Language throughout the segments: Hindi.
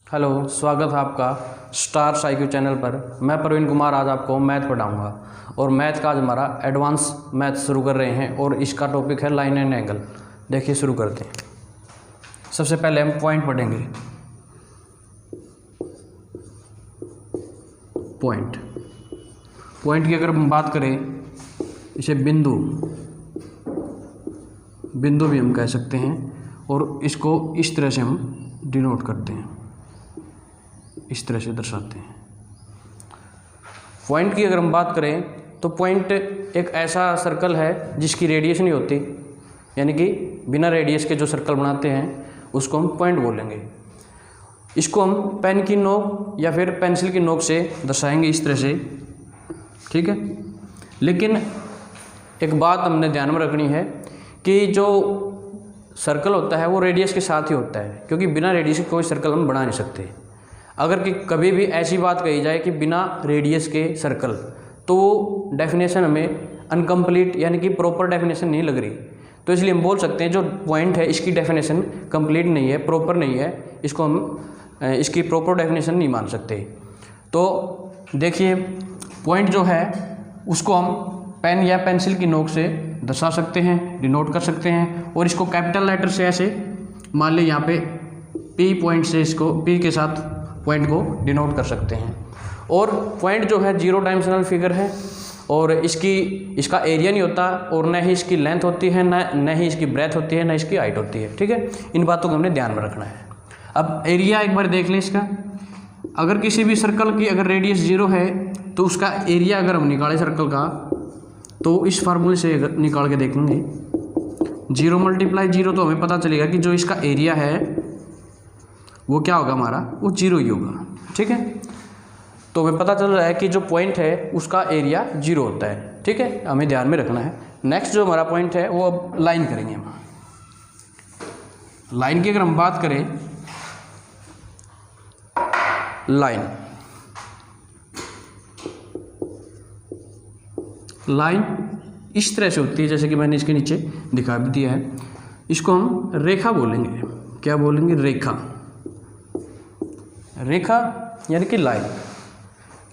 हेलो, स्वागत है आपका स्टार साइक्यू चैनल पर। मैं प्रवीण कुमार आज आपको मैथ पढ़ाऊंगा और मैथ का आज हमारा एडवांस मैथ शुरू कर रहे हैं और इसका टॉपिक है लाइन एंड एंगल। देखिए शुरू करते हैं। सबसे पहले हम पॉइंट पढ़ेंगे। पॉइंट की अगर हम बात करें, इसे बिंदु भी हम कह सकते हैं और इसको इस तरह से हम डिनोट करते हैं, इस तरह से दर्शाते हैं। पॉइंट की अगर हम बात करें तो पॉइंट एक ऐसा सर्कल है जिसकी रेडियस नहीं होती, यानी कि बिना रेडियस के जो सर्कल बनाते हैं उसको हम पॉइंट बोलेंगे। इसको हम पेन की नोक या फिर पेंसिल की नोक से दर्शाएंगे इस तरह से, ठीक है। लेकिन एक बात हमने ध्यान में रखनी है कि जो सर्कल होता है वो रेडियस के साथ ही होता है, क्योंकि बिना रेडियस के कोई सर्कल हम बना नहीं सकते। अगर कि कभी भी ऐसी बात कही जाए कि बिना रेडियस के सर्कल, तो वो डेफिनेशन हमें अनकम्प्लीट यानी कि प्रॉपर डेफिनेशन नहीं लग रही। तो इसलिए हम बोल सकते हैं जो पॉइंट है इसकी डेफिनेशन कंप्लीट नहीं है, प्रॉपर नहीं है, इसको हम इसकी प्रॉपर डेफिनेशन नहीं मान सकते। तो देखिए पॉइंट जो है उसको हम पेन या पेंसिल की नोक से दर्शा सकते हैं, डिनोट कर सकते हैं। और इसको कैपिटल लेटर से ऐसे मान लें, यहाँ पे पी पॉइंट से, इसको पी के साथ पॉइंट को डिनोट कर सकते हैं। और पॉइंट जो है 0 डायमेंशनल फिगर है और इसका एरिया नहीं होता और न ही इसकी लेंथ होती है, न ही इसकी ब्रेथ होती है, न इसकी हाइट होती है, ठीक है। इन बातों को हमने ध्यान में रखना है। अब एरिया एक बार देख लें इसका। अगर किसी भी सर्कल की अगर रेडियस 0 है तो उसका एरिया अगर हम निकालें सर्कल का, तो इस फार्मूले से निकाल के देखेंगे 0 × 0, तो हमें पता चलेगा कि जो इसका एरिया है वो क्या होगा, हमारा वो 0 ही होगा, ठीक है। तो हमें पता चल रहा है कि जो पॉइंट है उसका एरिया 0 होता है, ठीक है। हमें ध्यान में रखना है। नेक्स्ट जो हमारा पॉइंट है वो अब लाइन करेंगे हम। लाइन की अगर हम बात करें, लाइन इस तरह से होती है जैसे कि मैंने इसके नीचे दिखा भी दिया है। इसको हम रेखा बोलेंगे। क्या बोलेंगे? रेखा यानी कि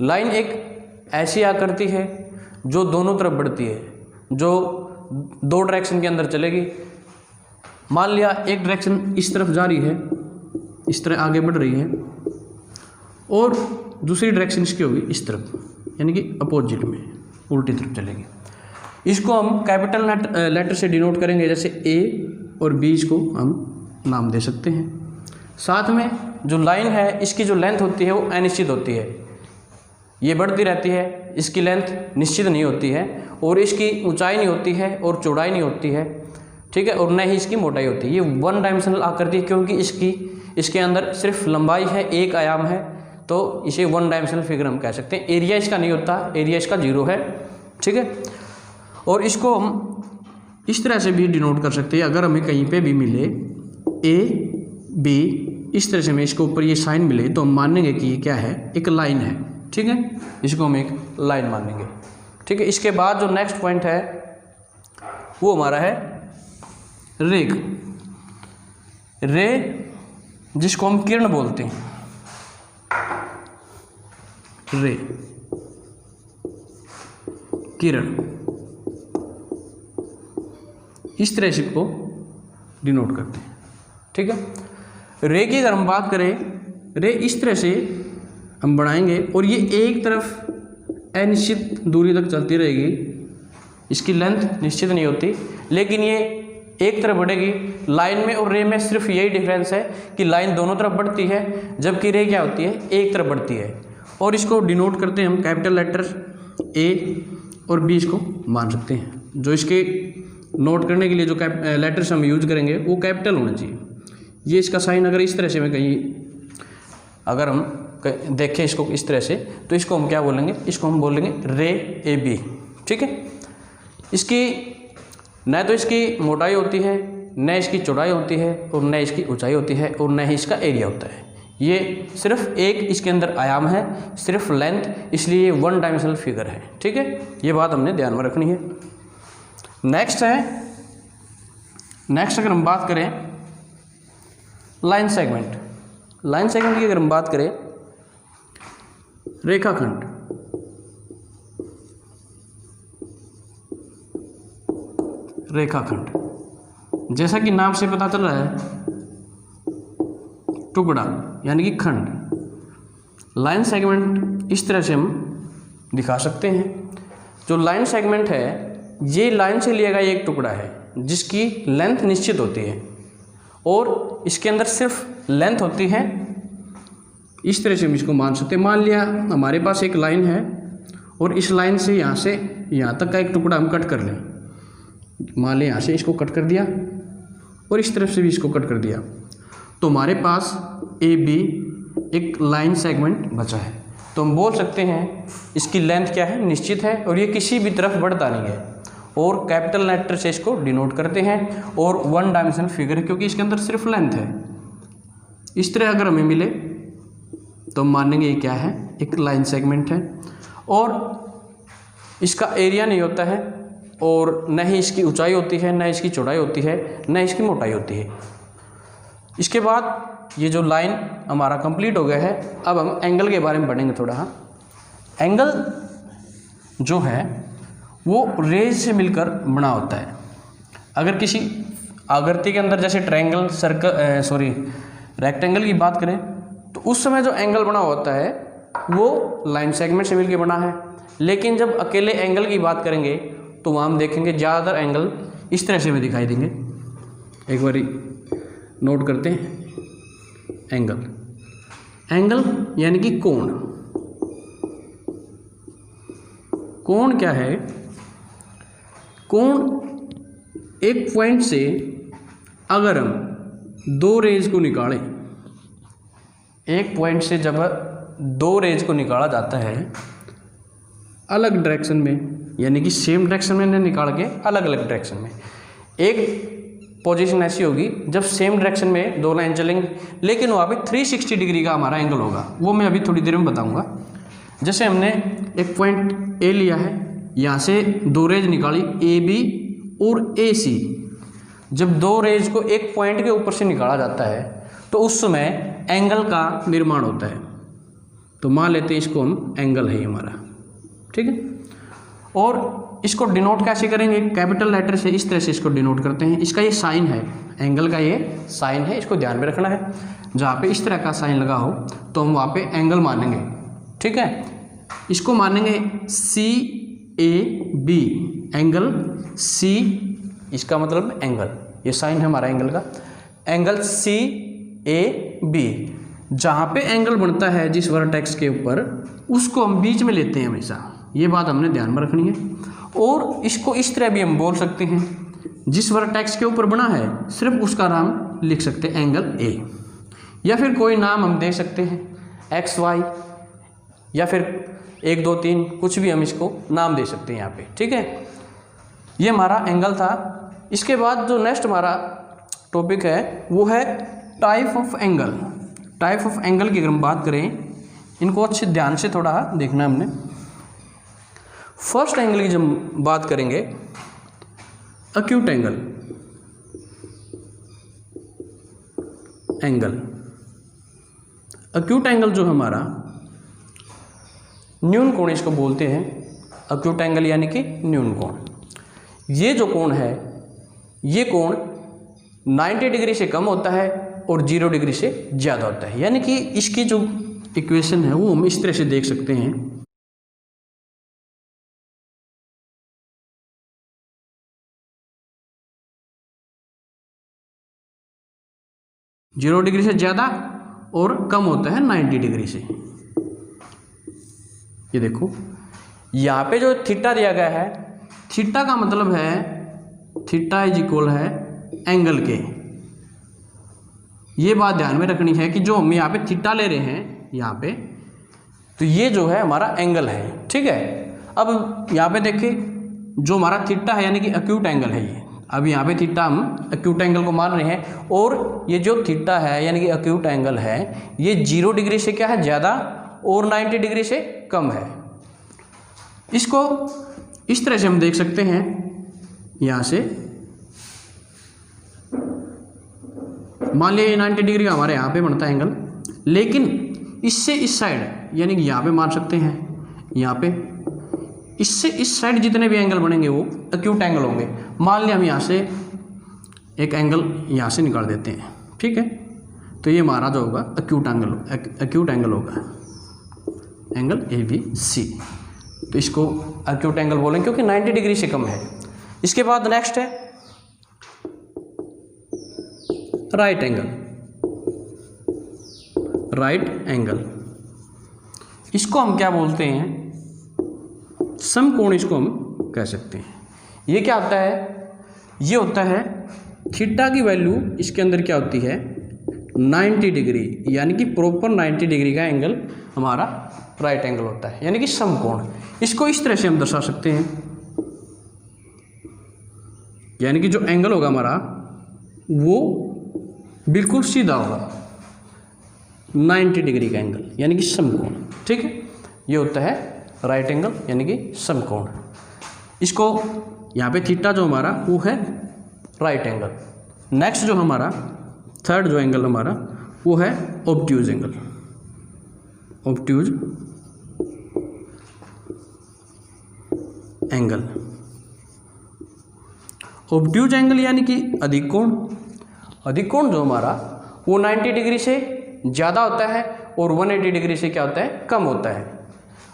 लाइन एक ऐसी आकृति है जो दोनों तरफ बढ़ती है, जो 2 डायरेक्शन के अंदर चलेगी। मान लिया एक डायरेक्शन इस तरफ जा रही है, इस तरह आगे बढ़ रही है, और दूसरी डायरेक्शन इसकी होगी इस तरफ, यानी कि अपोजिट में, उल्टी तरफ चलेगी। इसको हम कैपिटल लेटर से डिनोट करेंगे, जैसे ए और बी, इसको हम नाम दे सकते हैं। साथ में जो लाइन है इसकी जो लेंथ होती है वो अनिश्चित होती है, ये बढ़ती रहती है, इसकी लेंथ निश्चित नहीं होती है, और इसकी ऊंचाई नहीं होती है और चौड़ाई नहीं होती है, ठीक है, और न ही इसकी मोटाई होती है। ये 1 डायमेंशनल आकृति है, क्योंकि इसके अंदर सिर्फ लंबाई है, एक आयाम है, तो इसे 1 डायमेंशनल फिगर हम कह सकते हैं। एरिया इसका नहीं होता, एरिया इसका 0 है, ठीक है। और इसको हम इस तरह से भी डिनोट कर सकते हैं। अगर हमें कहीं पे भी मिले ए बी, इस तरह से हमें इसके ऊपर ये साइन मिले, तो हम मानेंगे कि ये क्या है, एक लाइन है, ठीक है। इसको हम एक लाइन मानेंगे, ठीक है। इसके बाद जो नेक्स्ट पॉइंट है वो हमारा है रे, जिसको हम किरण बोलते हैं। रे, किरण, इस तरह से इसको डिनोट करते हैं, ठीक है। रे की अगर हम बात करें, रे इस तरह से हम बढ़ाएंगे और ये एक तरफ अनिश्चित दूरी तक चलती रहेगी। इसकी लेंथ निश्चित नहीं होती, लेकिन ये एक तरफ बढ़ेगी। लाइन में और रे में सिर्फ यही डिफरेंस है कि लाइन दोनों तरफ बढ़ती है, जबकि रे क्या होती है, एक तरफ बढ़ती है। और इसको डिनोट करते हैं हम कैपिटल लेटर ए और बी, इसको मान सकते हैं। जो इसके नोट करने के लिए जो लेटर्स हम यूज करेंगे वो कैपिटल होना चाहिए। ये इसका साइन अगर इस तरह से, मैं कहीं अगर हम देखें इसको इस तरह से, तो इसको हम क्या बोलेंगे, इसको हम बोलेंगे रे ए बी, ठीक है। इसकी न तो इसकी मोटाई होती है, न इसकी चौड़ाई होती है, और न इसकी ऊंचाई होती है, और न ही इसका एरिया होता है। ये सिर्फ एक इसके अंदर आयाम है, सिर्फ लेंथ, इसलिए ये 1 डायमेंशनल फिगर है, ठीक है। ये बात हमने ध्यान में रखनी है। नेक्स्ट अगर हम बात करें लाइन सेगमेंट, लाइन सेगमेंट की अगर हम बात करें, रेखाखंड, रेखाखंड जैसा कि नाम से पता चल रहा है, टुकड़ा यानी कि खंड। लाइन सेगमेंट इस तरह से हम दिखा सकते हैं। जो लाइन सेगमेंट है ये लाइन से लिया गया एक टुकड़ा है जिसकी लेंथ निश्चित होती है और इसके अंदर सिर्फ लेंथ होती है। इस तरह से हम इसको मान सकते हैं। मान लिया हमारे पास एक लाइन है और इस लाइन से यहाँ तक का एक टुकड़ा हम कट कर लें। मान लें यहाँ से इसको कट कर दिया और इस तरफ से भी इसको कट कर दिया, तो हमारे पास ए बी एक लाइन सेगमेंट बचा है। तो हम बोल सकते हैं इसकी लेंथ क्या है, निश्चित है और ये किसी भी तरफ बढ़ता नहीं है और कैपिटल लेटर से इसको डिनोट करते हैं और वन डायमेंशनल फिगर है क्योंकि इसके अंदर सिर्फ लेंथ है। इस तरह अगर हमें मिले तो हम मानेंगे ये क्या है, एक लाइन सेगमेंट है और इसका एरिया नहीं होता है और न ही इसकी ऊंचाई होती है, न इसकी चौड़ाई होती है, न इसकी मोटाई होती है। इसके बाद ये जो लाइन हमारा कंप्लीट हो गया है। अब हम एंगल के बारे में पढ़ेंगे थोड़ा। एंगल जो है वो रेज से मिलकर बना होता है। अगर किसी आकृति के अंदर जैसे ट्रायंगल, रेक्टेंगल की बात करें तो उस समय जो एंगल बना होता है वो लाइन सेगमेंट से मिलकर बना है। लेकिन जब अकेले एंगल की बात करेंगे तो वहाँ हम देखेंगे ज़्यादातर एंगल इस तरह से हमें दिखाई देंगे। एक बारी नोट करते हैं। एंगल यानी कि कोण। कोण क्या है? कोण एक पॉइंट से अगर हम दो रेज को निकालें, एक पॉइंट से जब दो रेज को निकाला जाता है अलग डायरेक्शन में, यानी कि सेम डायरेक्शन में निकाल के अलग अलग डायरेक्शन में, एक पोजीशन ऐसी होगी जब सेम डायरेक्शन में दो लाइन चलेंगे लेकिन वहाँ पे 360 डिग्री का हमारा एंगल होगा। वो मैं अभी थोड़ी देर में बताऊंगा। जैसे हमने एक पॉइंट ए लिया है, यहाँ से दो रेज निकाली ए बी और ए सी। जब दो रेज को एक पॉइंट के ऊपर से निकाला जाता है तो उस समय एंगल का निर्माण होता है। तो मान लेते हैं इसको हम एंगल है हमारा, ठीक है। और इसको डिनोट कैसे करेंगे? कैपिटल लेटर से इस तरह से इसको डिनोट करते हैं। इसका ये साइन है, एंगल का ये साइन है, इसको ध्यान में रखना है। जहाँ पे इस तरह का साइन लगा हो तो हम वहाँ पे एंगल मानेंगे, ठीक है। इसको मानेंगे सी ए बी, एंगल सी, इसका मतलब एंगल, ये साइन है हमारा एंगल का, एंगल सी ए बी। जहाँ पे एंगल बनता है जिस वर्टेक्स के ऊपर, उसको हम बीच में लेते हैं हमेशा। ये बात हमने ध्यान में रखनी है। और इसको इस तरह भी हम बोल सकते हैं, जिस वर्टेक्स के ऊपर बना है सिर्फ उसका नाम लिख सकते हैं एंगल ए, या फिर कोई नाम हम दे सकते हैं एक्स वाई, या फिर 1 2 3 कुछ भी हम इसको नाम दे सकते हैं यहाँ पे, ठीक है। ये हमारा एंगल था। इसके बाद जो नेक्स्ट हमारा टॉपिक है वो है type of angle. Type of angle की अगर हम बात करें, इनको अच्छे ध्यान से थोड़ा देखना है हमने। फर्स्ट एंगल की जब बात करेंगे, अक्यूट एंगल। अक्यूट एंगल जो हमारा न्यून कोण इसको बोलते हैं। अक्यूट एंगल यानी कि न्यून कोण। ये जो कोण है, ये कोण 90 डिग्री से कम होता है और 0 डिग्री से ज़्यादा होता है। यानी कि इसकी जो इक्वेशन है वो हम इस तरह से देख सकते हैं। 0 डिग्री से ज़्यादा और कम होता है 90 डिग्री से। ये देखो यहाँ पे जो थीटा दिया गया है, थीटा का मतलब है थीटा इज इक्वल है एंगल के। ये बात ध्यान में रखनी है कि जो हम यहाँ पे थीटा ले रहे हैं यहाँ पे, तो ये जो है हमारा एंगल है, ठीक है। अब यहाँ पे देखिए जो हमारा थीटा है यानी कि अक्यूट एंगल है ये। अब यहाँ पे थीटा हम अक्यूट एंगल को मान रहे हैं और ये जो थीटा है यानी कि अक्यूट एंगल है ये 0 डिग्री से क्या है ज़्यादा और 90 डिग्री से कम है। इसको इस तरह से हम देख सकते हैं, यहाँ से मान लिया 90 डिग्री का हमारे यहाँ पे बनता है एंगल, लेकिन इससे इस साइड यानी कि यहाँ पे मान सकते हैं, यहाँ पे इससे इस साइड जितने भी एंगल बनेंगे वो एक्यूट एंगल होंगे। मान लिया हम यहाँ से एक एंगल यहाँ से निकाल देते हैं, ठीक है, तो ये हमारा जो होगा एक्यूट एंगल होगा, एंगल ABC। तो इसको एक्यूट एंगल बोलेंगे क्योंकि 90 डिग्री से कम है। इसके बाद नेक्स्ट है राइट एंगल। इसको हम क्या बोलते हैं, समकोण इसको हम कह सकते हैं। ये क्या होता है, ये होता है थीटा की वैल्यू इसके अंदर क्या होती है 90 डिग्री, यानी कि प्रॉपर 90 डिग्री का एंगल हमारा राइट एंगल होता है, यानी कि समकोण। इसको इस तरह से हम दर्शा सकते हैं, यानी कि जो एंगल होगा हमारा वो बिल्कुल सीधा होगा 90 डिग्री का एंगल, यानी कि समकोण, ठीक है। ये होता है राइट एंगल यानी कि समकोण। इसको यहाँ पे थीटा जो हमारा वो है राइट एंगल। नेक्स्ट जो हमारा थर्ड जो एंगल हमारा वो है ऑब्ट्यूज एंगल। ऑब्ट्यूज एंगल यानी कि अधिक कोण जो हमारा वो 90 डिग्री से ज़्यादा होता है और 180 डिग्री से क्या होता है कम होता है।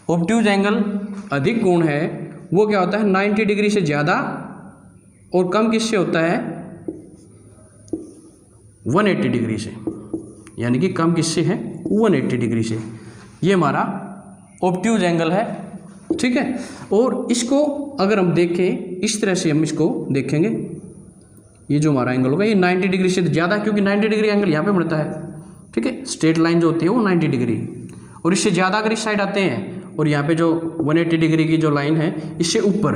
ऑब्ट्यूज एंगल अधिक कोण है वो क्या होता है 90 डिग्री से ज़्यादा और कम किससे होता है 180 डिग्री से, यानी कि कम किससे है 180 डिग्री से। ये हमारा ऑब्ट्यूज एंगल है, ठीक है। और इसको अगर हम देखें इस तरह से हम इसको देखेंगे, ये जो हमारा एंगल होगा ये 90 डिग्री से ज़्यादा, क्योंकि 90 डिग्री एंगल यहाँ पे बनता है, ठीक है। स्ट्रेट लाइन जो होती है वो 90 डिग्री, और इससे ज़्यादा अगर इस साइड आते हैं और यहाँ पे जो 180 डिग्री की जो लाइन है इससे ऊपर,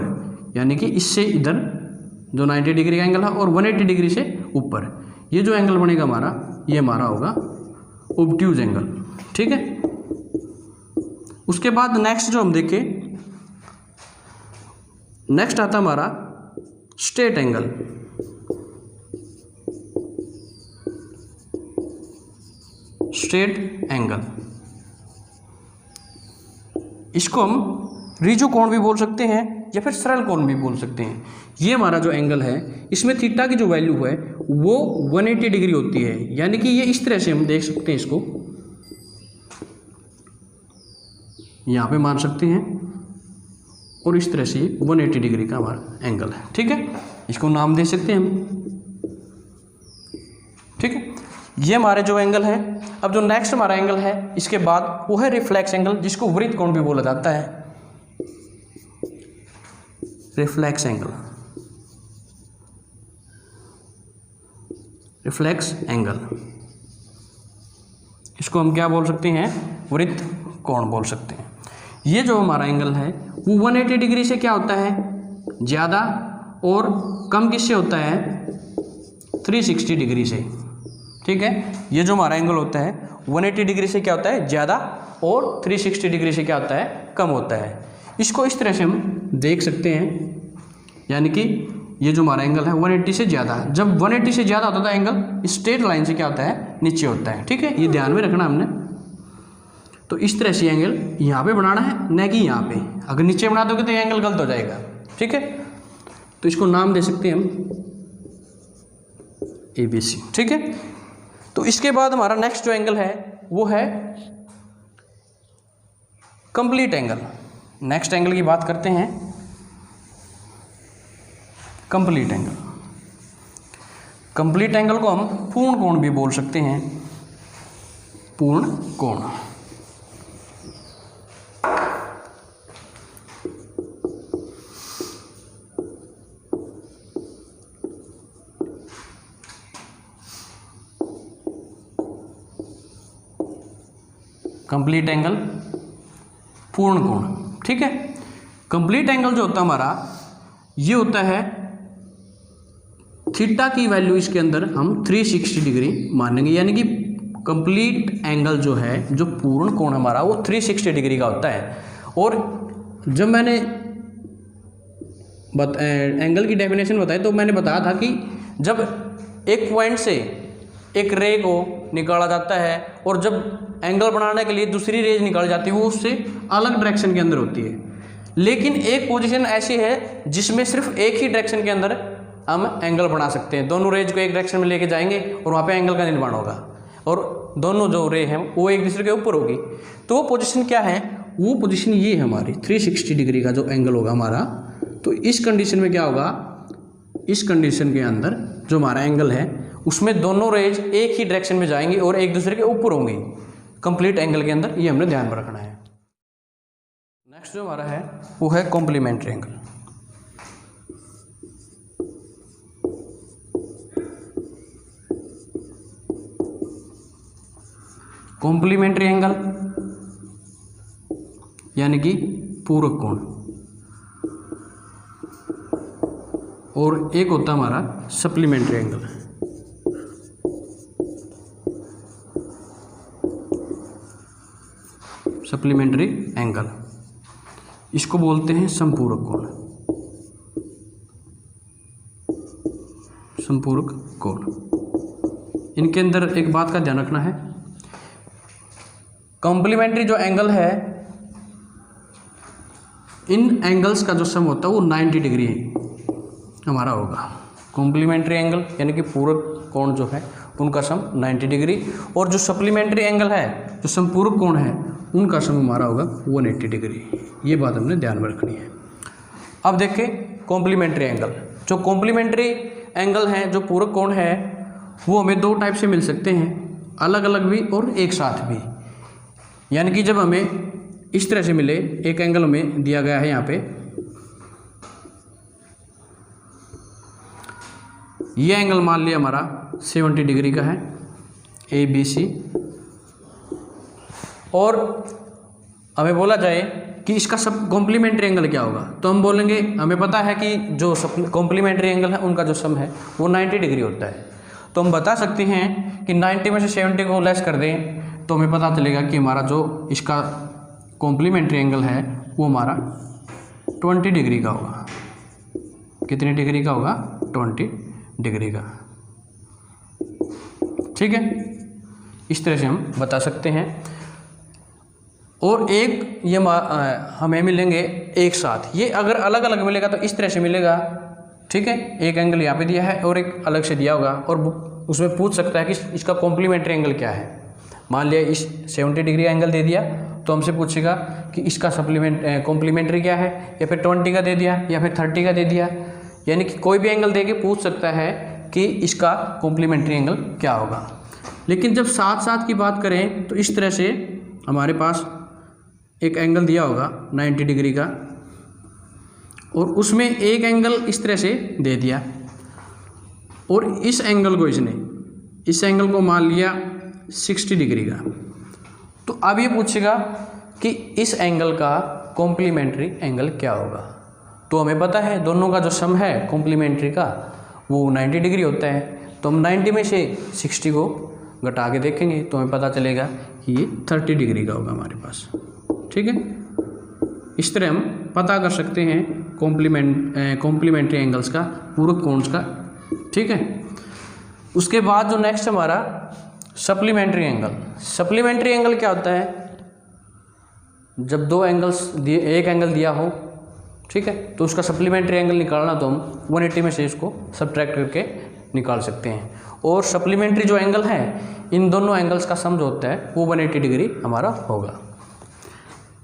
यानी कि इससे इधर जो 90 डिग्री का एंगल है और 180 डिग्री से ऊपर, ये जो एंगल बनेगा हमारा ये हमारा होगा ऑब्ट्यूज एंगल, ठीक है। उसके बाद नेक्स्ट जो हम देखें, नेक्स्ट आता हमारा स्ट्रेट एंगल। इसको हम रिजु कोण भी बोल सकते हैं या फिर सरल कोण भी बोल सकते हैं। ये हमारा जो एंगल है इसमें थीटा की जो वैल्यू है वो 180 डिग्री होती है, यानी कि ये इस तरह से हम देख सकते हैं, इसको यहाँ पे मान सकते हैं और इस तरह से 180 डिग्री का हमारा एंगल है, ठीक है। इसको नाम दे सकते हैं हम, ठीक है। ये हमारे जो एंगल है। अब जो नेक्स्ट हमारा एंगल है इसके बाद वो है रिफ्लेक्स एंगल, जिसको वृत्त कोण भी बोला जाता है, रिफ्लेक्स एंगल। इसको हम क्या बोल सकते हैं वृत्त कोण बोल सकते हैं। ये जो हमारा एंगल है वो 180 डिग्री से क्या होता है ज़्यादा और कम किससे होता है 360 डिग्री से, ठीक है। ये जो हमारा एंगल होता है 180 डिग्री से क्या होता है ज़्यादा और 360 डिग्री से क्या होता है कम होता है। इसको इस तरह से हम देख सकते हैं, यानी कि ये जो हमारा एंगल है 180 से ज़्यादा, जब 180 से ज़्यादा होता है एंगल स्ट्रेट लाइन से क्या होता है नीचे होता है, ठीक है। ये ध्यान में रखना हमने। तो इस तरह से एंगल यहाँ पे बनाना है, न कि यहाँ पे। अगर नीचे बना दोगे तो ये एंगल गलत हो जाएगा, ठीक है। तो इसको नाम दे सकते हैं हम ABC, ठीक है। तो इसके बाद हमारा नेक्स्ट जो एंगल है वो है कंप्लीट एंगल। नेक्स्ट एंगल की बात करते हैं, कंप्लीट एंगल। कंप्लीट एंगल को हम पूर्ण कोण भी बोल सकते हैं, पूर्ण कोण। कंप्लीट एंगल, पूर्ण कोण, ठीक है। कंप्लीट एंगल जो होता है हमारा ये होता है थीटा की वैल्यू इसके अंदर हम 360 डिग्री मानेंगे, यानी कि कंप्लीट एंगल जो है, जो पूर्ण कोण हमारा वो 360 डिग्री का होता है। और जब मैंने एंगल की डेफिनेशन बताई तो मैंने बताया था कि जब एक पॉइंट से एक रे को निकाला जाता है और जब एंगल बनाने के लिए दूसरी रेज निकाली जाती है वो उससे अलग डायरेक्शन के अंदर होती है। लेकिन एक पोजीशन ऐसी है जिसमें सिर्फ एक ही डायरेक्शन के अंदर हम एंगल बना सकते हैं। दोनों रेज को एक डायरेक्शन में लेके जाएंगे और वहाँ पे एंगल का निर्माण होगा और दोनों जो रे हैं वो एक दूसरे के ऊपर होगी। तो वो पोजीशन क्या है? वो पोजीशन ये है हमारी 360 डिग्री का जो एंगल होगा हमारा। तो इस कंडीशन में क्या होगा, इस कंडीशन के अंदर जो हमारा एंगल है उसमें दोनों रेज एक ही डायरेक्शन में जाएंगी और एक दूसरे के ऊपर होंगी कंप्लीट एंगल के अंदर। ये हमने ध्यान में रखना है। नेक्स्ट जो हमारा है वो है कॉम्प्लीमेंट्री एंगल। कॉम्प्लीमेंट्री एंगल यानी कि पूरक कोण, और एक होता है हमारा सप्लीमेंट्री एंगल। सप्लीमेंट्री एंगल इसको बोलते हैं संपूरक कोण। संपूरक कोण, इनके अंदर एक बात का ध्यान रखना है, कॉम्प्लीमेंट्री जो एंगल है इन एंगल्स का जो सम होता है वो 90 डिग्री हमारा होगा। कॉम्प्लीमेंट्री एंगल यानी कि पूरक कोण जो है उनका सम 90 डिग्री, और जो सप्लीमेंट्री एंगल है जो संपूरक कोण है उनका सम हमारा होगा 180 डिग्री। ये बात हमने ध्यान में रखनी है। अब देखें कॉम्प्लीमेंट्री एंगल। जो कॉम्प्लीमेंट्री एंगल हैं जो पूरक कोण है वो हमें दो टाइप से मिल सकते हैं, अलग अलग भी और एक साथ भी। यानी कि जब हमें इस तरह से मिले, एक एंगल हमें दिया गया है यहाँ पे, ये एंगल मान लिया हमारा 70 डिग्री का है ABC, और हमें बोला जाए कि इसका सब कॉम्प्लीमेंट्री एंगल क्या होगा, तो हम बोलेंगे हमें पता है कि जो कॉम्प्लीमेंट्री एंगल है उनका जो सम है वो 90 डिग्री होता है। तो हम बता सकते हैं कि 90 में से 70 को लेस कर दें तो हमें पता चलेगा कि हमारा जो इसका कॉम्प्लीमेंट्री एंगल है वो हमारा 20 डिग्री का होगा। कितने डिग्री का होगा? 20 डिग्री का। ठीक है, इस तरह से हम बता सकते हैं। और एक ये हमें मिलेंगे एक साथ, ये अगर अलग अलग मिलेगा तो इस तरह से मिलेगा। ठीक है, एक एंगल यहाँ पे दिया है और एक अलग से दिया होगा, और उसमें पूछ सकता है कि इसका कॉम्प्लीमेंट्री एंगल क्या है। मान लिया इस 70 डिग्री एंगल दे दिया तो हमसे पूछेगा कि इसका कॉम्प्लीमेंट्री क्या है, या फिर 20 का दे दिया या फिर 30 का दे दिया। यानी कि कोई भी एंगल दे के पूछ सकता है कि इसका कॉम्प्लीमेंट्री एंगल क्या होगा। लेकिन जब साथ साथ की बात करें तो इस तरह से हमारे पास एक एंगल दिया होगा 90 डिग्री का, और उसमें एक एंगल इस तरह से दे दिया, और इस एंगल को इस एंगल को मान लिया 60 डिग्री का। तो अब ये पूछेगा कि इस एंगल का कॉम्प्लीमेंट्री एंगल क्या होगा। तो हमें पता है दोनों का जो सम है कॉम्प्लीमेंट्री का वो 90 डिग्री होता है। तो हम 90 में से 60 को घटा के देखेंगे तो हमें पता चलेगा कि ये 30 डिग्री का होगा हमारे पास। ठीक है, इस तरह हम पता कर सकते हैं कॉम्प्लीमेंट्री एंगल्स का, पूरक कोणों का। ठीक है, उसके बाद जो नेक्स्ट हमारा सप्लीमेंट्री एंगल। सप्लीमेंट्री एंगल क्या होता है? जब दो एंगल्स दिए, एक एंगल दिया हो, ठीक है, तो उसका सप्लीमेंट्री एंगल निकालना तो हम 180 में से इसको सब्ट्रैक्ट करके निकाल सकते हैं। और सप्लीमेंट्री जो एंगल है इन दोनों एंगल्स का सम जो होता है वो 180 डिग्री हमारा होगा।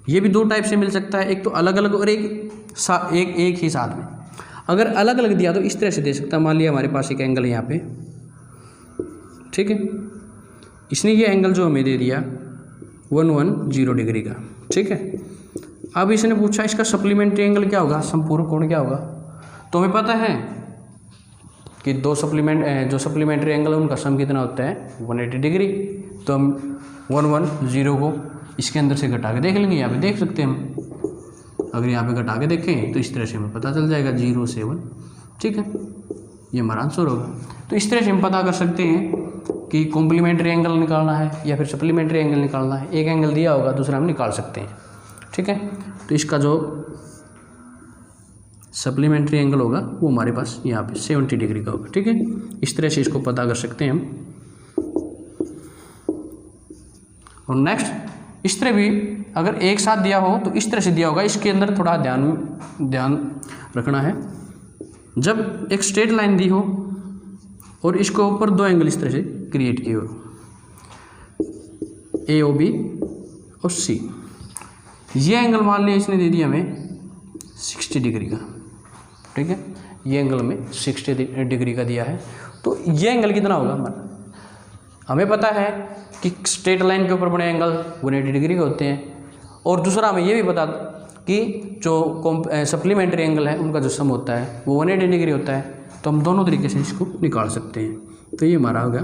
ये भी दो टाइप से मिल सकता है, एक तो अलग अलग और एक ही साथ में। अगर अलग अलग दिया तो इस तरह से दे सकता है। मान लिया हमारे पास एक एंगल है यहाँ पे, ठीक है, इसने ये एंगल जो हमें दे दिया 110 डिग्री का। ठीक है, अब इसने पूछा इसका सप्लीमेंट्री एंगल क्या होगा, संपूरक कोण क्या होगा। तो हमें पता है कि जो सप्लीमेंट्री एंगल है उनका सम कितना होता है 180 डिग्री। तो हम 110 को इसके अंदर से घटा के देख लेंगे। यहाँ पे देख सकते हैं हम, अगर यहाँ पे घटा के देखें तो इस तरह से हमें पता चल जाएगा 0 से 1। ठीक है, ये हमारा आंसर होगा। तो इस तरह से हम पता कर सकते हैं कि कॉम्प्लीमेंट्री एंगल निकालना है या फिर सप्लीमेंट्री एंगल निकालना है। एक एंगल दिया होगा दूसरा हम निकाल सकते हैं। ठीक है, तो इसका जो सप्लीमेंट्री एंगल होगा वो हमारे पास यहाँ पे 70 डिग्री का होगा। ठीक है, इस तरह से इसको पता कर सकते हैं हम। और नेक्स्ट इस तरह भी अगर एक साथ दिया हो तो इस तरह से दिया होगा। इसके अंदर थोड़ा ध्यान रखना है। जब एक स्ट्रेट लाइन दी हो और इसके ऊपर दो एंगल इस तरह से क्रिएट किए हो, AOB और C, ये एंगल मान लिया इसने दे दिया हमें 60 डिग्री का, ठीक है, ये एंगल हमें 60 डिग्री का दिया है। तो ये एंगल कितना होगा हमारा, हमें पता है कि स्ट्रेट लाइन के ऊपर बने एंगल 180 डिग्री के होते हैं, और दूसरा हमें ये भी पता कि जो सप्लीमेंट्री एंगल है उनका जो सम होता है वो 180 डिग्री होता है। तो हम दोनों तरीके से इसको निकाल सकते हैं। तो ये हमारा हो गया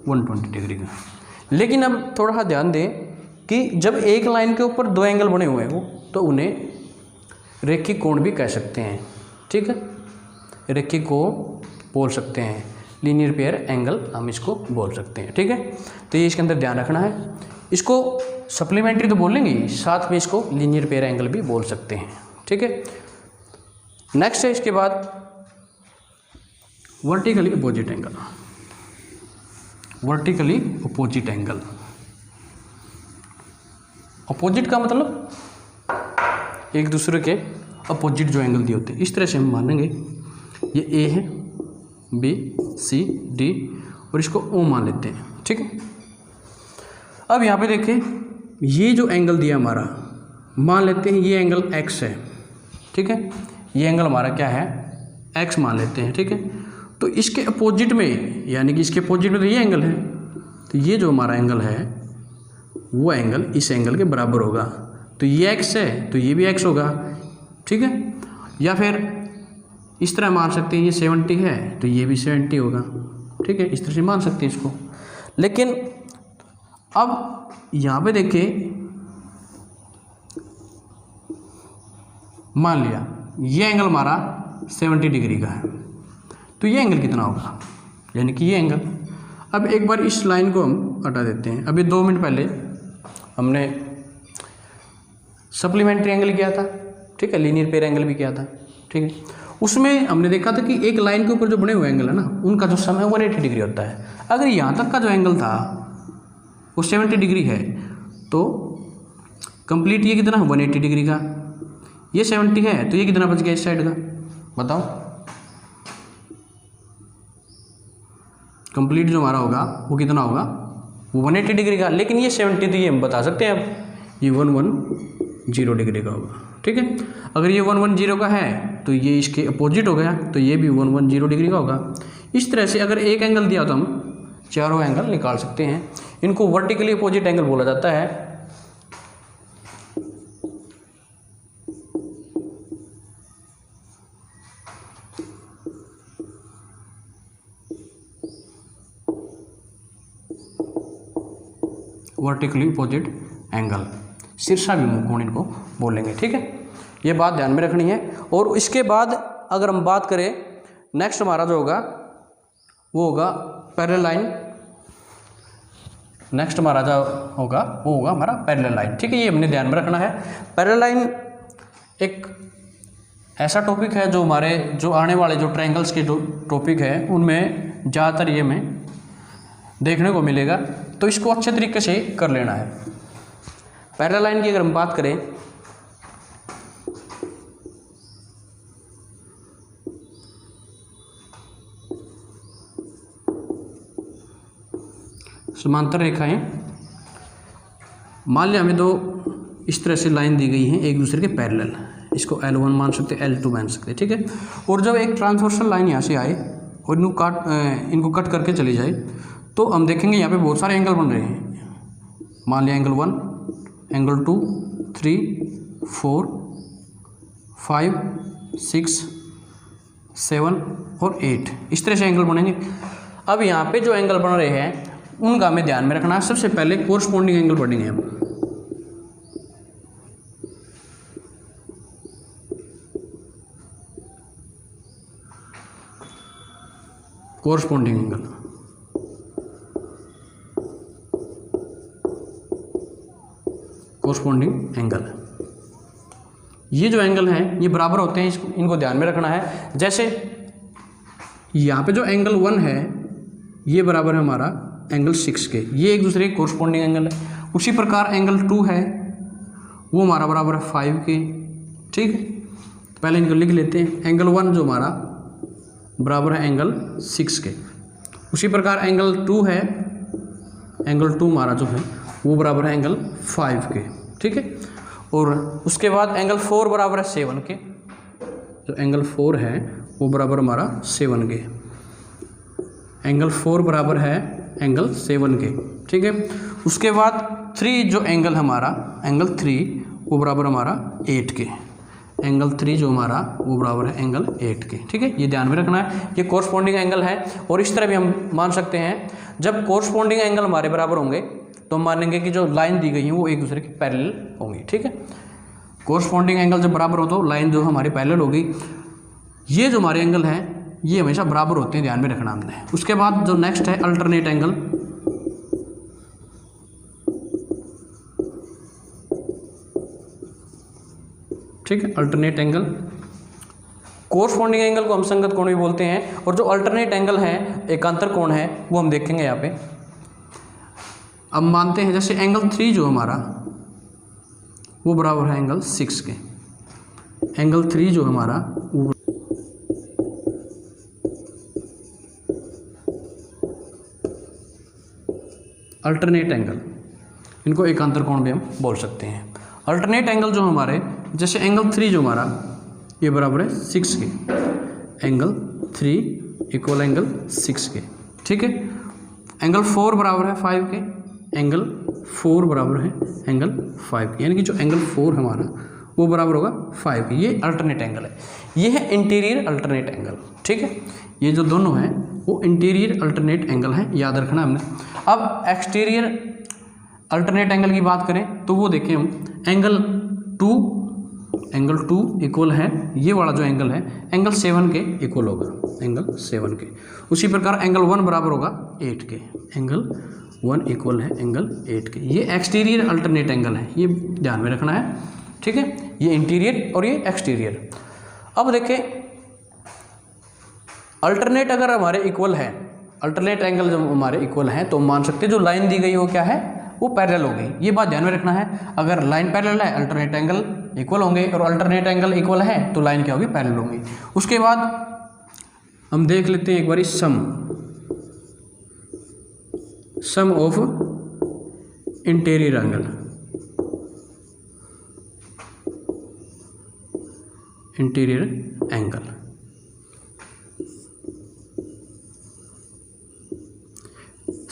120 डिग्री का। लेकिन अब थोड़ा सा ध्यान दें कि जब एक लाइन के ऊपर दो एंगल बने हुए हो तो उन्हें रेखिक कोण भी कह सकते हैं, ठीक है, रेखिक कोण बोल सकते हैं, लीनियर पेयर एंगल हम इसको बोल सकते हैं, ठीक है। तो ये इसके अंदर ध्यान रखना है। इसको सप्लीमेंट्री तो बोलेंगे, साथ में इसको लीनियर पेयर एंगल भी बोल सकते हैं, ठीक है। नेक्स्ट है इसके बाद vertically opposite angle. Vertically opposite angle, opposite का मतलब एक दूसरे के अपोजिट जो एंगल दिए होते हैं, इस तरह से हम मानेंगे ये A है, B, C, D और इसको O मान लेते हैं, ठीक है। अब यहाँ पे देखें, ये जो एंगल दिया हमारा, मान लेते हैं ये एंगल X है, ठीक है, ये एंगल हमारा क्या है, X मान लेते हैं, ठीक है। तो इसके अपोजिट में, यानी कि इसके अपोजिट में तो ये एंगल है, तो ये जो हमारा एंगल है वो एंगल इस एंगल के बराबर होगा। तो ये X है तो ये भी X होगा, ठीक है। या फिर इस तरह मान सकते हैं, ये 70 है तो ये भी 70 होगा, ठीक है, इस तरह से मान सकते हैं इसको। लेकिन अब यहाँ पे देखिए, मान लिया ये एंगल हमारा 70 डिग्री का है, तो ये एंगल कितना होगा, यानी कि ये एंगल। अब एक बार इस लाइन को हम हटा देते हैं। अभी 2 मिनट पहले हमने सप्लीमेंट्री एंगल किया था, ठीक है, लीनियर पेयर एंगल भी किया था, ठीक है। उसमें हमने देखा था कि एक लाइन के ऊपर जो बने हुए एंगल है ना, उनका जो सम है 180 डिग्री होता है। अगर यहाँ तक का जो एंगल था वो 70 डिग्री है तो कंप्लीट ये कितना, 180 डिग्री का, ये 70 है तो ये कितना बच गया इस साइड का, बताओ। कंप्लीट जो हमारा होगा वो कितना होगा, वो 180 डिग्री का। लेकिन ये 70 तो ये हम बता सकते हैं, अब ये 110 डिग्री का होगा, ठीक है। अगर ये 110 का है तो ये इसके अपोजिट हो गया, तो ये भी 110 डिग्री का होगा। इस तरह से अगर एक एंगल दिया तो हम चारों एंगल निकाल सकते हैं। इनको वर्टिकली अपोजिट एंगल बोला जाता है। वर्टिकली अपोजिट एंगल, शीर्षाभिमुख कोण इनको बोलेंगे, ठीक है। ये बात ध्यान में रखनी है। और इसके बाद अगर हम बात करें, नेक्स्ट हमारा जो होगा वो होगा पैरेलल लाइन। नेक्स्ट हमारा जो होगा वो होगा हमारा पैरेलल लाइन, ठीक है, ये हमने ध्यान में रखना है। पैरेलल लाइन एक ऐसा टॉपिक है जो हमारे जो आने वाले जो ट्रायंगल्स के जो टॉपिक है उनमें ज़्यादातर ये हमें देखने को मिलेगा, तो इसको अच्छे तरीके से कर लेना है। पैरेलल लाइन की अगर हम बात करें, समांतर रेखाएं, मान लिया हमें दो इस तरह से लाइन दी गई हैं एक दूसरे के पैरेलल, इसको L1 मान सकते हैं, L2 मान सकते हैं, ठीक है। और जब एक ट्रांसवर्सल लाइन यहाँ से आए और इनको कट करके चली जाए तो हम देखेंगे यहाँ पे बहुत सारे एंगल बन रहे हैं। मान लिया एंगल 1, एंगल 2, 3, 4, 5, 6, 7 और 8, इस तरह से एंगल बनेंगे। अब यहाँ पे जो एंगल बन रहे हैं उनका हमें ध्यान में रखना है। सबसे पहले कोरस्पॉन्डिंग एंगल पढ़ेंगे हम। कोरस्पॉन्डिंग एंगल, कोरस्पॉन्डिंग एंगल, ये जो एंगल हैं ये बराबर होते हैं, इनको ध्यान में रखना है। जैसे यहाँ पे जो एंगल 1 है ये बराबर है हमारा एंगल 6 के, ये एक दूसरे के कोरस्पॉन्डिंग एंगल है। उसी प्रकार एंगल 2 है वो हमारा बराबर है 5 के, ठीक है। पहले इनको लिख लेते हैं। एंगल 1 जो हमारा बराबर है एंगल 6 के। उसी प्रकार एंगल 2 है, एंगल 2 हमारा जो है वो बराबर है एंगल 5 के, ठीक है। और उसके बाद एंगल 4 बराबर है 7 के, जो एंगल 4 है वो बराबर हमारा 7 के। एंगल 4 बराबर है एंगल 7 के, ठीक है। उसके बाद 3 जो एंगल हमारा एंगल 3 वो बराबर हमारा 8 के। एंगल 3 जो हमारा वो बराबर है एंगल 8 के, ठीक है। ये ध्यान में रखना है, ये कोरस्पॉन्डिंग एंगल है। और इस तरह भी हम मान सकते हैं, जब कोरस्पॉन्डिंग एंगल हमारे बराबर होंगे तो हम मानेंगे कि जो लाइन दी गई है वो एक दूसरे के पैरेलल होंगी, ठीक है। कोरस्पॉन्डिंग एंगल जब बराबर हो तो लाइन जो हमारी पैरेलल होगी। ये जो हमारे एंगल हैं ये हमेशा बराबर होते हैं, ध्यान में रखना हमने। उसके बाद जो नेक्स्ट है अल्टरनेट एंगल, ठीक है। अल्टरनेट एंगल, कोरस्पॉन्डिंग एंगल को हम संगत कोण भी बोलते हैं, और जो अल्टरनेट एंगल है एकांतर कोण है वो हम देखेंगे यहाँ पे। अब मानते हैं जैसे एंगल 3 जो हमारा वो बराबर है एंगल 6 के। एंगल 3 जो हमारा वो अल्टरनेट एंगल, इनको एकांतर कोण भी हम बोल सकते हैं। अल्टरनेट एंगल जो हमारे, जैसे एंगल 3 जो हमारा ये बराबर है 6 के। एंगल 3 इक्वल एंगल 6 के, ठीक है। एंगल 4 बराबर है 5 के। एंगल 4 बराबर है एंगल 5 के, यानी कि जो एंगल 4 हमारा वो बराबर होगा 5 के। ये अल्टरनेट एंगल है। ये है इंटीरियर अल्टरनेट एंगल, ठीक है। ये जो दोनों हैं वो इंटीरियर अल्टरनेट एंगल है, याद रखना हमने। अब एक्सटीरियर अल्टरनेट एंगल की बात करें तो वो देखें हम, एंगल 2 इक्वल है, ये वाला जो एंगल है एंगल 7 के इक्वल होगा, एंगल 7 के। उसी प्रकार एंगल 1 बराबर होगा 8 के। एंगल 1 इक्वल है एंगल 8 के। ये एक्सटीरियर अल्टरनेट एंगल है, ये ध्यान में रखना है, ठीक है। ये इंटीरियर और ये एक्सटीरियर। अब देखें अल्टरनेट अगर हमारे इक्वल है, अल्टरनेट एंगल जब हमारे इक्वल हैं तो मान सकते हैं जो लाइन दी गई वो क्या है, वो पैरेलल हो गई। ये बात ध्यान में रखना है। अगर लाइन पैरेलल है अल्टरनेट एंगल इक्वल होंगे, और अल्टरनेट एंगल इक्वल है तो लाइन क्या होगी, पैरेलल होंगी। उसके बाद हम देख लेते हैं एक बारी sum of interior angle. Interior angle,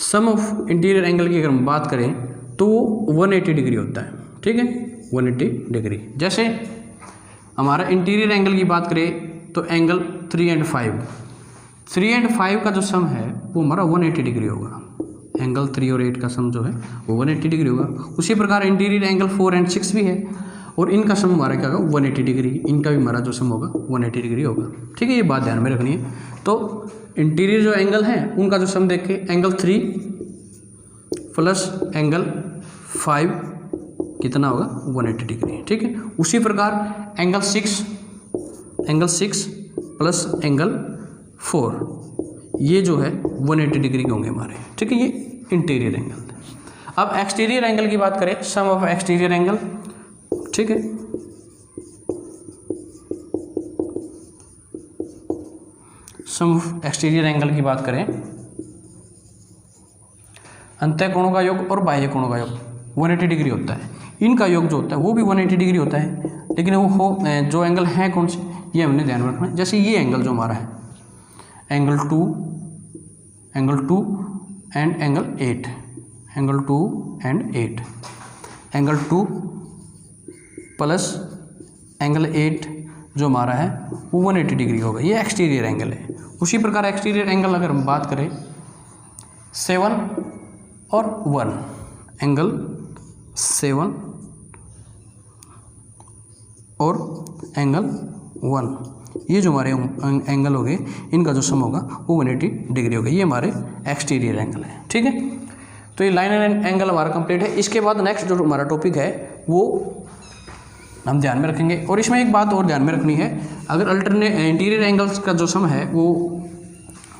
sum of interior angle की अगर हम बात करें तो वो 180 डिग्री होता है, ठीक है। 180 डिग्री। जैसे हमारा इंटीरियर एंगल की बात करें तो एंगल 3 और 5 का जो सम है वो हमारा 180 डिग्री होगा। एंगल 3 और 8 का सम जो है वो 180 डिग्री होगा। उसी प्रकार इंटीरियर एंगल 4 और 6 भी है, और इनका सम हमारा क्या होगा, 180 डिग्री। इनका भी हमारा जो सम होगा 180 डिग्री होगा, ठीक है। ये बात ध्यान में रखनी है। तो इंटीरियर जो एंगल हैं उनका जो सम देख के एंगल 3 प्लस एंगल 5 कितना होगा, 180 डिग्री, ठीक है। उसी प्रकार एंगल 6 प्लस एंगल 4 ये जो है 180 डिग्री के होंगे हमारे, ठीक है। ये इंटीरियर एंगल। अब एक्सटीरियर एंगल की बात करें, सम ऑफ एक्सटीरियर एंगल, ठीक है। सम ऑफ एक्सटीरियर एंगल की बात करें, अंतः कोणों का योग और बाह्य कोणों का योग 180 डिग्री होता है। इनका योग जो होता है वो भी 180 डिग्री होता है, लेकिन वो जो एंगल है कौन से, ये हमने ध्यान में रखना है। जैसे ये एंगल जो हमारा है angle 2 and angle 8, angle 2 and 8, angle 2 plus angle 8 जो हमारा है वो 180 डिग्री होगा। ये एक्सटीरियर एंगल है। उसी प्रकार एक्सटीरियर एंगल अगर हम बात करें 7 और 1, एंगल 7 और एंगल 1, ये जो हमारे एंगल हो गए इनका जो सम होगा वो 180 डिग्री होगा। ये हमारे एक्सटीरियर एंगल है, ठीक है। तो ये लाइन एंड एंगल हमारा कंप्लीट है। इसके बाद नेक्स्ट जो हमारा टॉपिक है वो हम ध्यान में रखेंगे। और इसमें एक बात और ध्यान में रखनी है, अगर इंटीरियर एंगल्स का जो सम है वो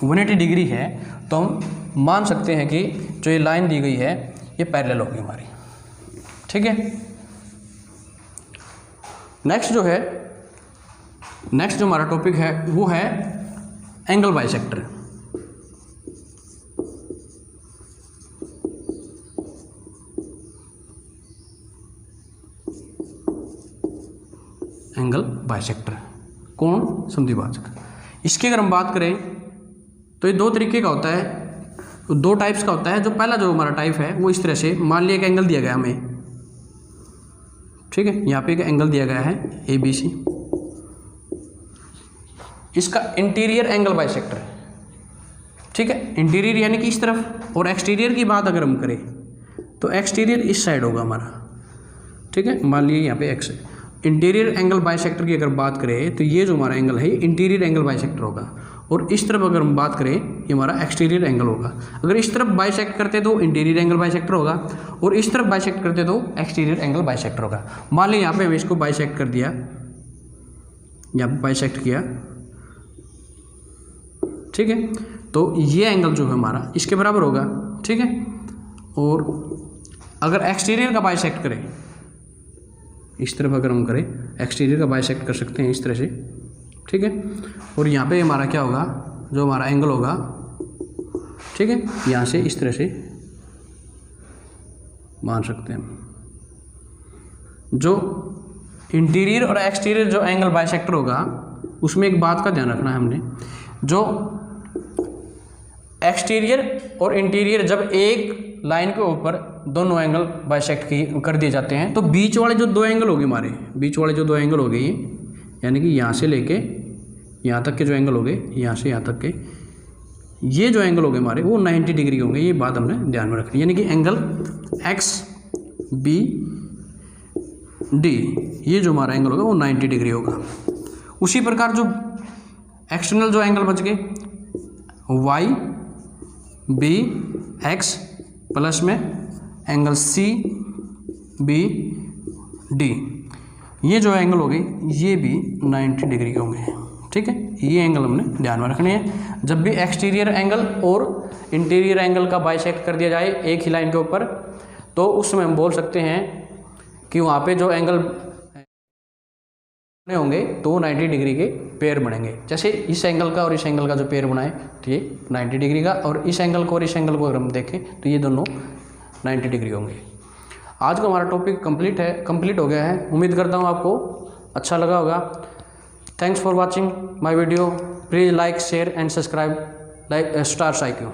180 डिग्री है तो हम मान सकते हैं कि जो ये लाइन दी गई है ये पैरेलल होगी हमारी। ठीक है। नेक्स्ट जो हमारा टॉपिक है वो है एंगल बाइसेक्टर। एंगल बाइसेक्टर, कोण समद्विभाजक। इसकी अगर हम बात करें तो ये दो तरीके का होता है, दो टाइप्स का होता है। जो पहला जो हमारा टाइप है वो इस तरह से, मान लिया एक एंगल दिया गया हमें, ठीक है, यहाँ पे एक एंगल दिया गया है ABC, इसका इंटीरियर एंगल बाइसेक्टर है। ठीक है, इंटीरियर यानी कि इस तरफ, और एक्सटीरियर की बात अगर हम करें तो एक्सटीरियर इस साइड होगा हमारा। ठीक है, मान लीजिए यहाँ पे एक्स है। इंटीरियर एंगल बाइसेक्टर की अगर बात करें तो ये जो हमारा एंगल है ये इंटीरियर एंगल बाइसेक्टर होगा, और इस तरफ अगर हम बात करें ये हमारा एक्सटीरियर एंगल होगा। अगर इस तरफ बाइसेक्ट करते तो इंटीरियर एंगल बाइसेक्टर होगा, और इस तरफ बाइसेक्ट करते तो एक्सटीरियर एंगल बाइसेक्टर होगा। मान लीजिए यहाँ पे हमें इसको बाइसेक्ट कर दिया, यहाँ पे बाइसेक्ट किया, ठीक है, तो ये एंगल जो है हमारा इसके बराबर होगा। ठीक है, और अगर एक्सटीरियर का बाइसेक्ट करें, इस तरफ अगर हम करें, एक्सटीरियर का बाइसेक्ट कर सकते हैं इस तरह से। ठीक है, और यहाँ पे हमारा क्या होगा, जो हमारा एंगल होगा, ठीक है, यहाँ से इस तरह से मान सकते हैं। जो इंटीरियर और एक्सटीरियर जो एंगल बाइसेक्टर होगा उसमें एक बात का ध्यान रखना है हमने, जो एक्सटीरियर और इंटीरियर जब एक लाइन के ऊपर दोनों एंगल बाइसेक्ट कर दिए जाते हैं तो बीच वाले जो दो एंगल हो गए हमारे, बीच वाले जो दो एंगल हो गए यानी कि यहाँ से लेके यहाँ तक के जो एंगल हो गए, यहाँ से यहाँ तक के ये जो एंगल हो गए हमारे वो 90 डिग्री होंगे। ये बात हमने ध्यान में रखनी, यानी कि एंगल XBD ये जो हमारा एंगल होगा वो 90 डिग्री होगा। उसी प्रकार जो एक्सटर्नल जो एंगल बच गए YBX प्लस में एंगल CBD, ये जो एंगल हो गई ये भी 90 डिग्री के होंगे। ठीक है, ये एंगल हमने ध्यान में रखने हैं। जब भी एक्सटीरियर एंगल और इंटीरियर एंगल का बाइसेक्ट कर दिया जाए एक ही लाइन के ऊपर, तो उसमें हम बोल सकते हैं कि वहाँ पे जो एंगल होंगे तो 90 डिग्री के पेयर बनेंगे। जैसे इस एंगल का और इस एंगल का जो पेयर बनाए तो ये 90 डिग्री का, और इस एंगल को और इस एंगल को अगर हम देखें तो ये दोनों 90 डिग्री होंगे। आज का हमारा टॉपिक कंप्लीट हो गया है। उम्मीद करता हूँ आपको अच्छा लगा होगा। Thanks for watching my video. Please like, share and subscribe, like star साइक्यू।